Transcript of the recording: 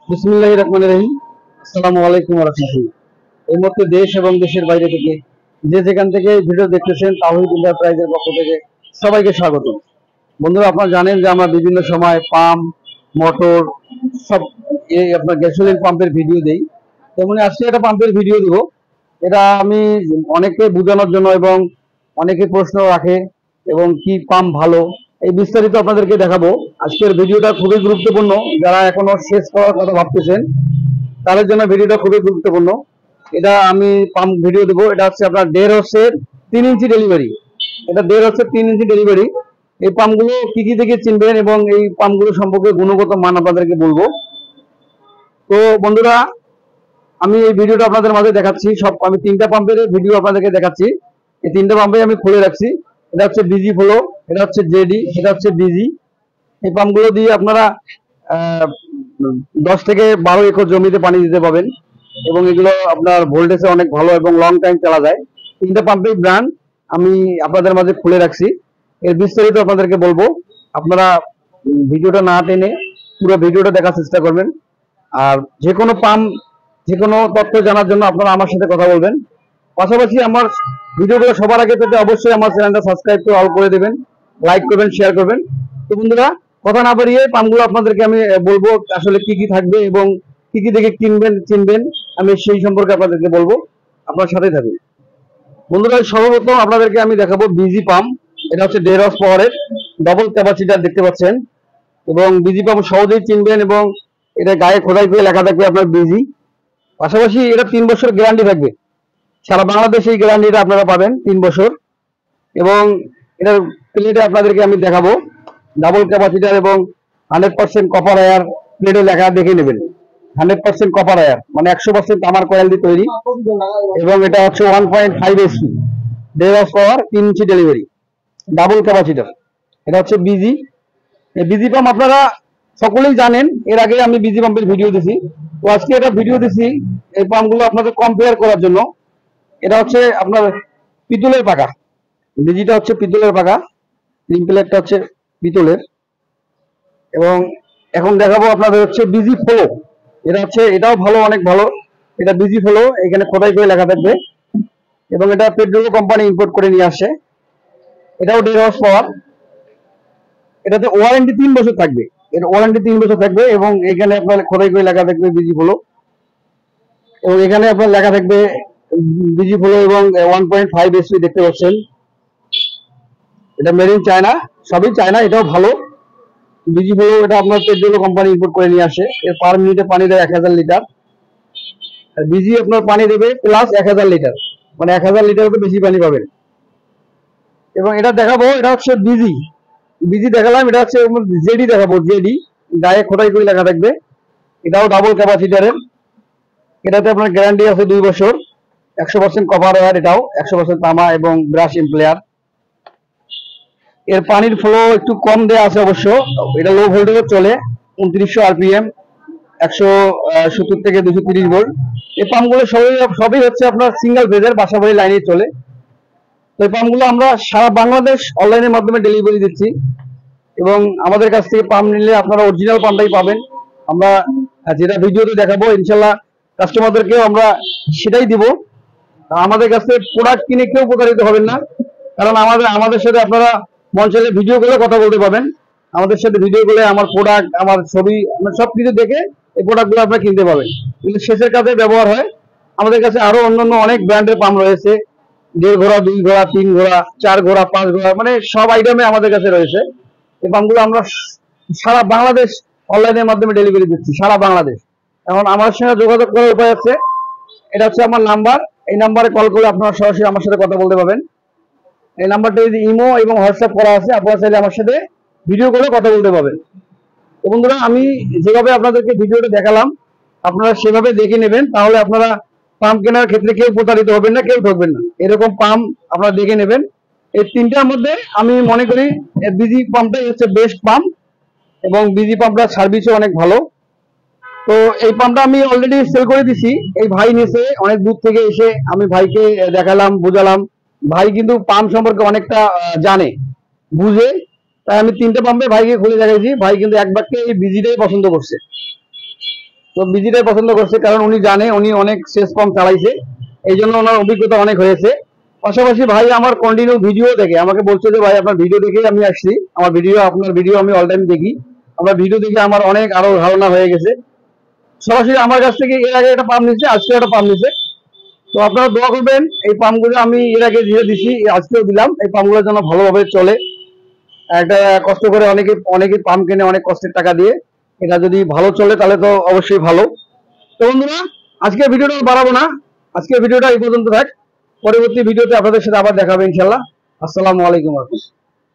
বিসমিল্লাহির রহমানির রহিম। আসসালামু আলাইকুম ওয়া রাহমাতুল্লাহ। এই মুহূর্তে দেশ এবং দেশের বাইরে থেকে যে যেখান থেকে ভিডিও দেখতেছেন তাওহীদ এন্টারপ্রাইজের পক্ষ থেকে সবাইকে স্বাগত। বন্ধুরা, আপনারা জানেন যে আমরা বিভিন্ন সময় পাম্প, মোটর, সব এই আপনার গ্যাসোলিন পাম্পের ভিডিও দেই। তেমনি আজকে একটা পাম্পের ভিডিও দিব। এটা আমি অনেকে বোঝানোর জন্য এবং অনেকে প্রশ্ন রাখে এবং কি পাম্প ভালো এই বিস্তারিত আপনাদেরকে দেখাবো। আজকের ভিডিওটা খুবই গুরুত্বপূর্ণ। যারা এখনো শেষ করার কথা ভাবতেছেন তাদের জন্য ভিডিওটা খুবই গুরুত্বপূর্ণ। এটা আমি পাম্প ভিডিও দেবো। এটা হচ্ছে আপনার 1.5 হর্সের 3 ইঞ্চি ডেলিভারি। এটা 1.5 হর্সের 3 ইঞ্চি ডেলিভারি। এই পাম্পগুলো কি কি থেকে চিনবেন এবং এই পাম্পগুলো সম্পর্কে গুণগত মান আপনাদেরকে বলবো। তো বন্ধুরা, আমি এই ভিডিওটা আপনাদের মাঝে দেখাচ্ছি। আমি 3টা পাম্পের ভিডিও আপনাদেরকে দেখাচ্ছি। এই 3টা পাম্পে আমি খুলে রাখছি। এটা হচ্ছে বিজি ফ্লো, এটা হচ্ছে জেডি, এটা হচ্ছে বিজি। এই পাম্পগুলো দিয়ে আপনারা 10 থেকে 12 একর জমিতে পানি দিতে পাবেন এবং এগুলো আপনার ভোল্টেজে অনেক ভালো এবং লং টাইম চালা যায়। 3টা পাম্পের ব্র্যান্ড আমি আপনাদের মাঝে খুলে রাখছি। এর বিস্তারিত আপনাদেরকে বলবো। আপনারা ভিডিওটা না টেনে পুরো ভিডিওটা দেখার চেষ্টা করবেন। আর যে কোনো পাম্প, যে কোনো তথ্য জানার জন্য আপনারা আমার সাথে কথা বলবেন। পাশাপাশি আমার ভিডিওগুলো সবার আগে পেতে অবশ্যই আমার চ্যানেলটা সাবস্ক্রাইব করে অল করে দেবেন, লাইক করবেন, শেয়ার করবেন। তো বন্ধুরা, কথা না বাড়িয়ে পাম্পগুলো আপনাদেরকে আমি বলবো আসলে কি কি থাকবে এবং কি কি দেখে কিনবেন চিনবেন, আমি সেই সম্পর্কে আপনাদেরকে বলবো। আপনার সাথেই থাকুন। বন্ধুরা, সর্বপ্রথম আপনাদেরকে আমি দেখাবো বিজি পাম্প। এটা হচ্ছে 1.5 হর্স পাওয়ারের ডবল ক্যাপাসিটার দেখতে পাচ্ছেন এবং বিজি পাম্প সহজেই চিনবেন এবং এটা গায়ে খোদাই করে লেখা থাকবে আপনার বিজি। পাশাপাশি এটা 3 বছর গ্যারান্টি থাকবে। সারা বাংলাদেশে এই গ্যারান্টিটা আপনারা পাবেন 3 বছর। এবং এটার প্লেটে আপনাদেরকে আমি দেখাবো ডাবল ক্যাপাসিটার এবং 100% কপার আয়ার প্লেটে লেখা দেখে নেবেন। 100% কপার আয়ার মানে 100% তামার কয়েল দিয়ে তৈরি এবং এটা হচ্ছে 1.5 এসপি, 1.5 হর্স পাওয়ার, 3 ইঞ্চি ডেলিভারি, ডাবল ক্যাপাসিটার। এটা হচ্ছে বিজি। এই বিজি পাম্প আপনারা সকলেই জানেন, এর আগে আমি বিজি পাম্পের ভিডিও দিছি। তো আজকে এটা ভিডিও দিছি এই পাম্পগুলো আপনাদের কম্পেয়ার করার জন্য। এটা হচ্ছে আপনার পিতলের পাকা, বিজিটা হচ্ছে পিতলের পাকা, প্লেটটা হচ্ছে পিতলের। এবং এখন দেখাবো আপনাদের হচ্ছে বিজি ফ্লো। এটা হচ্ছে, এটাও ভালো, অনেক ভালো। এটা বিজি ফ্লো, এখানে খোদাই করে লেখা থাকবে এবং এটা পেট্রোল কোম্পানি ইম্পোর্ট করে নিয়ে আসে। এটাও 1.5 হর্স পাওয়ার। এটাতে ওয়ারেন্টি 3 বছর থাকবে। এর ওয়ারেন্টি 3 বছর থাকবে এবং এখানে আপনার খোদাই করে লেখা থাকবে বিজি ফ্লো এবং এখানে আপনার লেখা থাকবে বিজি ফ্লো এবং 1.5 এসপি দেখতে পাচ্ছেন। এটা মেড ইন চায়না, সবই চায়না, এটাও ভালো। বিজি ফ্লো এটা আপনার পেট্রোল কোম্পানি ইম্পোর্ট করে নিয়ে আসে। এর পার মিনিটে পানি দেয় 1000 লিটার। আর বিজি আপনার পানি দেবে প্লাস 1000 লিটার, মানে 1000 লিটার বেশি পানি পাবেন। এবং এটা দেখাবো, এটা হচ্ছে বিজি। বিজি দেখালাম, এটা হচ্ছে জেডি দেখাবো। জেডি গায়ে খোদাই করে লেখা থাকবে। এটাও ডাবল ক্যাপাসিটারের। এটাতে আপনার গ্যারান্টি আছে 2 বছর, 100% কভার ওয়্যার, এটাও 100% তামা এবং ব্রাশ এমপ্লেয়ার। এর পানির ফ্লো একটু কম দেওয়া আছে অবশ্য। এটা লো ভোল্টেজে চলে, 2900 আরপিএম, 170 থেকে 230 ভোল্ট। এই পাম্পগুলো সবই হচ্ছে আপনার সিঙ্গেল ফেজের বাসাবাড়ি লাইনে চলে। তো এই পাম্পগুলো আমরা সারা বাংলাদেশ অনলাইনের মাধ্যমে ডেলিভারি দিচ্ছি এবং আমাদের কাছ থেকে পাম্প নিলে আপনারা অরিজিনাল পাম্পটাই পাবেন। আমরা যেটা ভিডিওতে দেখাবো ইনশাল্লাহ কাস্টমারদেরকেও আমরা সেটাই দিব। আমাদের কাছ থেকে প্রোডাক্ট কিনে কেউ প্রতারিত হবেন না, কারণ আমাদের সাথে আপনারা মন চাইলে ভিডিও করে কথা বলতে পাবেন। আমাদের সাথে ভিডিও করে আমার প্রোডাক্ট, আমার ছবি, সবকিছু দেখে এই প্রোডাক্টগুলো আপনারা কিনতে পাবেন। কিন্তু সেচের কাজে ব্যবহার হয়। আমাদের কাছে আরো অন্যান্য অনেক ব্র্যান্ডের পাম্প রয়েছে, 1.5 ঘোড়া, 2 ঘোড়া, 3 ঘোড়া, 4 ঘোড়া, 5 ঘোড়া, মানে সব আইটেমে আমাদের কাছে রয়েছে। এই পাম্পগুলো আমরা সারা বাংলাদেশ অনলাইনের মাধ্যমে ডেলিভারি দিচ্ছি, সারা বাংলাদেশ। এখন আমার সঙ্গে যোগাযোগ করার উপায় আছে, এটা হচ্ছে আমার নাম্বার। এই নাম্বারে কল করে আপনারা সরাসরি আমার সাথে কথা বলতে পারবেন। এই নাম্বারটা যদি ইমো এবং হোয়াটসঅ্যাপ করা আছে, আপনারা চাইলে আমার সাথে ভিডিও করে কথা বলতে পারবেন। তো বন্ধুরা, আমি যেভাবে আপনাদেরকে ভিডিওটা দেখালাম আপনারা সেভাবে দেখে নেবেন, তাহলে আপনারা পাম্প কেনার ক্ষেত্রে কেউ প্রতারিত হবেন না, কেউ ঠকবেন না। এরকম পাম্প আপনারা দেখে নেবেন। এই 3টার মধ্যে আমি মনে করি বিজি পাম্পটাই হচ্ছে বেস্ট পাম্প এবং বিজি পাম্পটার সার্ভিসও অনেক ভালো। তো এই পাম্পটা আমি অলরেডি সেল করে দিছি। এই ভাই নিয়েছে অনেক দূর থেকে এসে, আমি ভাইকে দেখালাম, বোঝালাম। ভাই কিন্তু পাম্প সম্পর্কে অনেকটা জানে, বুঝে। তাই আমি 3টে পাম্পে ভাইকে খুলে দেখাইছি। ভাই কিন্তু এক বাক্যে এই বিজিটাই পছন্দ করছে। তো বিজিটাই পছন্দ করছে, কারণ উনি জানে উনি অনেক সেচ পাম্প চালাইছে, এই জন্য ওনার অভিজ্ঞতা অনেক হয়েছে। পাশাপাশি ভাই আমার কন্টিনিউ ভিডিও দেখে, আমাকে বলছে যে ভাই আপনার ভিডিও দেখে আমি আসছি, আমার ভিডিও আপনার ভিডিও আমি অল টাইম দেখি, আমার ভিডিও দেখে আমার অনেক আরো ধারণা হয়ে গেছে। সরাসরি আমার কাছ থেকে এর আগে একটা পাম্প নিচ্ছে, আজকে একটা পাম্প নিচ্ছে। তো আপনারা দোয়া করবেন, এই পাম্পগুলো আমি এর আগে দিয়ে দিছি, আজকেও দিলাম, এই পাম্পগুলো যেন ভালোভাবে চলে। একটা কষ্ট করে অনেকে অনেকে পাম্প কেনে অনেক কষ্টের টাকা দিয়ে, এটা যদি ভালো চলে তাহলে তো অবশ্যই ভালো। তো বন্ধুরা, আজকের ভিডিওটা বাড়াবো না, আজকের ভিডিওটা এই পর্যন্ত থাক। পরবর্তী ভিডিওতে আপনাদের সাথে আবার দেখা হবে ইনশাল্লাহ। আসসালামু আলাইকুম।